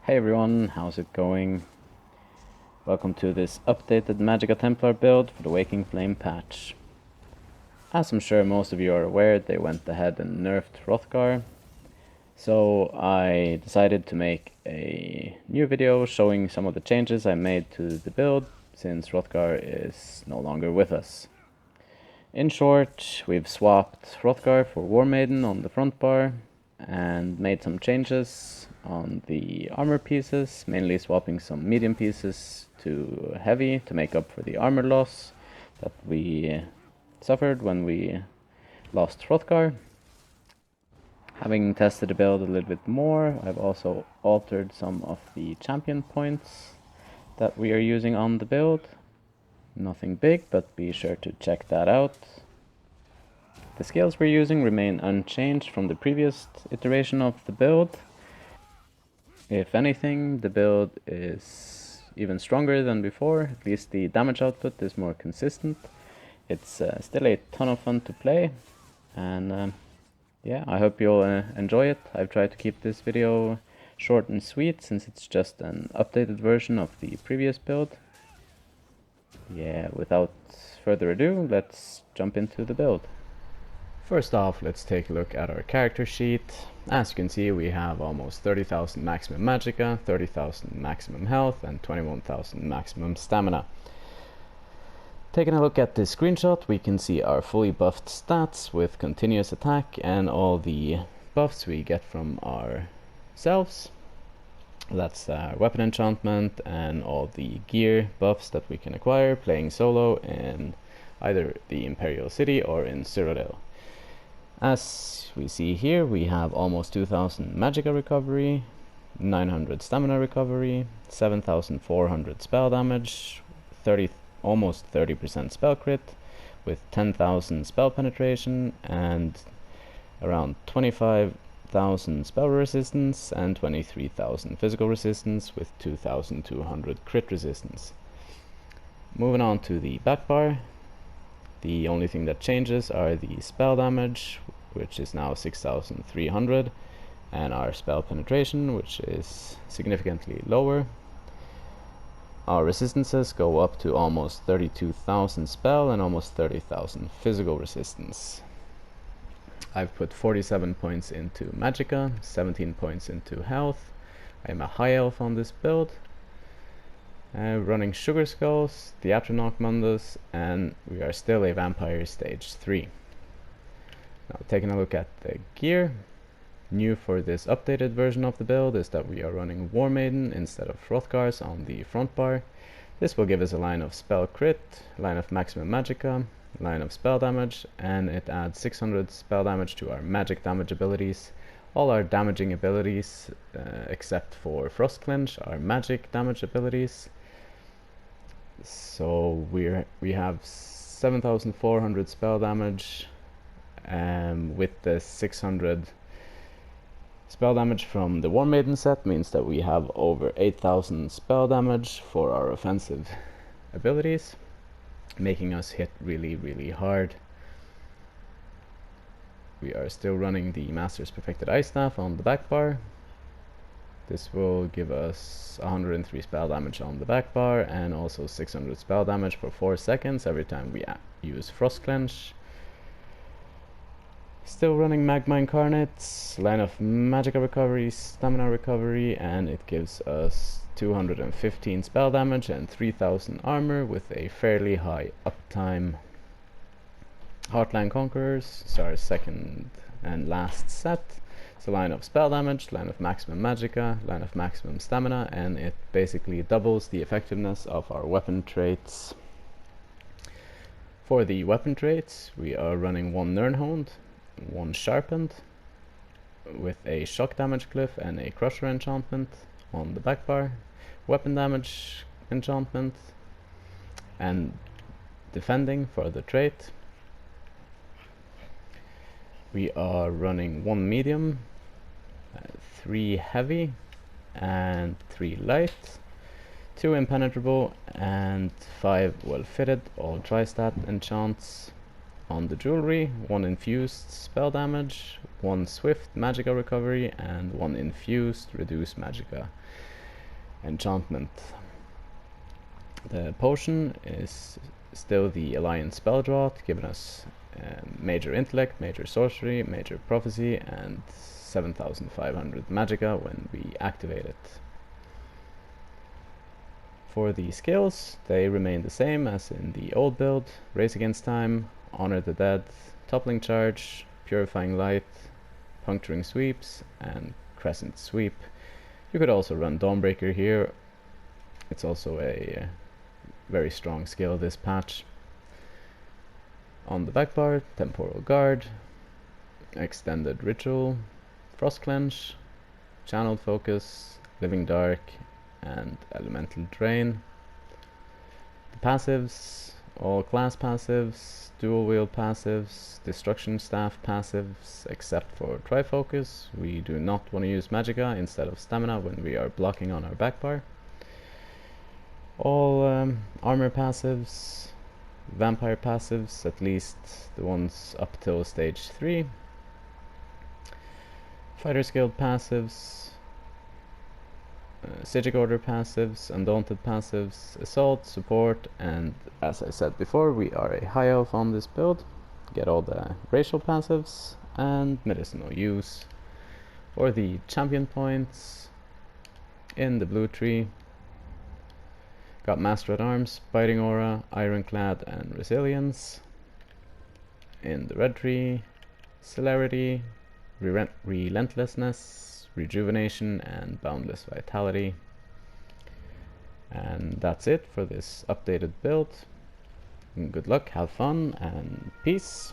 Hey everyone, how's it going? Welcome to this updated Magicka Templar build for the Waking Flame patch. As I'm sure most of you are aware, they went ahead and nerfed Hrothgar, so I decided to make a new video showing some of the changes I made to the build since Hrothgar is no longer with us. In short, we've swapped Hrothgar for War Maiden on the front bar and made some changes on the armor pieces, mainly swapping some medium pieces to heavy to make up for the armor loss that we suffered when we lost Hrothgar. Having tested the build a little bit more, I've also altered some of the champion points that we are using on the build. Nothing big, but be sure to check that out. The skills we're using remain unchanged from the previous iteration of the build. If anything, the build is even stronger than before. At least the damage output is more consistent. It's still a ton of fun to play, and yeah, I hope you'll enjoy it. I've tried to keep this video short and sweet since it's just an updated version of the previous build. Yeah, without further ado, let's jump into the build. First off, let's take a look at our character sheet. As you can see, we have almost 30,000 maximum magicka, 30,000 maximum health, and 21,000 maximum stamina. Taking a look at this screenshot, we can see our fully buffed stats with continuous attack and all the buffs we get from ourselves. That's weapon enchantment and all the gear buffs that we can acquire playing solo in either the Imperial city or in Cyrodiil. As we see here, we have almost 2,000 magicka recovery, 900 stamina recovery, 7,400 spell damage, almost 30% spell crit, with 10,000 spell penetration and around 25,000 spell resistance and 23,000 physical resistance with 2,200 crit resistance. Moving on to the back bar, the only thing that changes are the spell damage, which is now 6,300, and our spell penetration, which is significantly lower. Our resistances go up to almost 32,000 spell and almost 30,000 physical resistance. I've put 47 points into magicka, 17 points into health. I'm a high elf on this build. Running Sugar Skulls, the Atronach Mundus, and we are still a vampire stage 3. Now taking a look at the gear, new for this updated version of the build is that we are running War Maiden instead of Hrothgar's on the front bar. This will give us a line of spell crit, line of maximum magicka, line of spell damage, and it adds 600 spell damage to our magic damage abilities. All our damaging abilities, except for Frost Clench, are magic damage abilities. So we have 7,400 spell damage, with the 600 spell damage from the War Maiden set means that we have over 8,000 spell damage for our offensive abilities, making us hit really hard. We are still running the Master's Perfected Ice Staff on the back bar. This will give us 103 spell damage on the back bar and also 600 spell damage for 4 seconds every time we use Frost Clench. Still running Magma Incarnates, line of magicka recovery, stamina recovery, and it gives us 215 spell damage and 3,000 armor with a fairly high uptime. Heartland Conquerors is our second and last set. It's a line of spell damage, line of maximum magicka, line of maximum stamina, and it basically doubles the effectiveness of our weapon traits. For the weapon traits, we are running one Nirnhound, one Sharpened, with a shock damage glyph and a crusher enchantment on the back bar, weapon damage enchantment, and defending for the trait. We are running one medium, 3 heavy, and 3 light, 2 impenetrable, and 5 well fitted, all tri-stat enchants on the jewelry, 1 infused spell damage, 1 swift magicka recovery, and 1 infused reduced magicka. enchantment. The potion is still the Alliance Spelldraught, giving us major intellect, major sorcery, major prophecy, and 7,500 magicka when we activate it. For the skills, they remain the same as in the old build: Race Against Time, Honor the Dead, Toppling Charge, Purifying Light, Puncturing Sweeps, and Crescent Sweep. You could also run Dawnbreaker here. It's also a very strong skill this patch. On the back bar, Temporal Guard, Extended Ritual, Frost Clench, Channeled Focus, Living Dark, and Elemental Drain. The passives, all class passives, dual wield passives, destruction staff passives, except for Trifocus. We do not want to use magicka instead of stamina when we are blocking on our back bar. All armor passives, vampire passives, at least the ones up till stage 3. Fighter's Guild passives, Psijic Order passives, Undaunted passives, Assault, Support, and as I said before, we are a High Elf on this build. Get all the racial passives and medicinal use. For the champion points, in the blue tree, got Master at Arms, Biting Aura, Ironclad, and Resilience. In the red tree, Celerity, Relentlessness, Rejuvenation, and Boundless Vitality. And that's it for this updated build. Good luck, have fun, and peace.